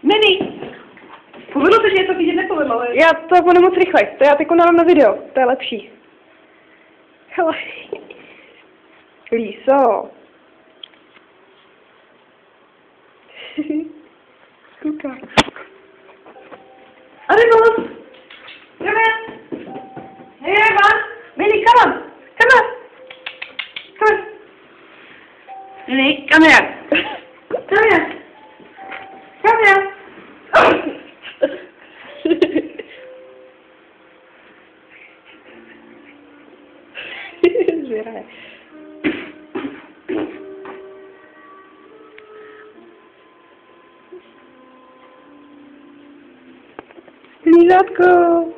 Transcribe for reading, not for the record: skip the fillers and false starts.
Mini! Povedlo se, že je to vidět, nepovedlo, ale... Já to budu moc rychle, to já teď dávám na video, to je lepší. Hele. Líso. Kouká. Arrivos! Come here! Hey, everyone! Mini, come on! Come on! Come on! Mini, come here! Come here! Come here! Žere. Lízátko.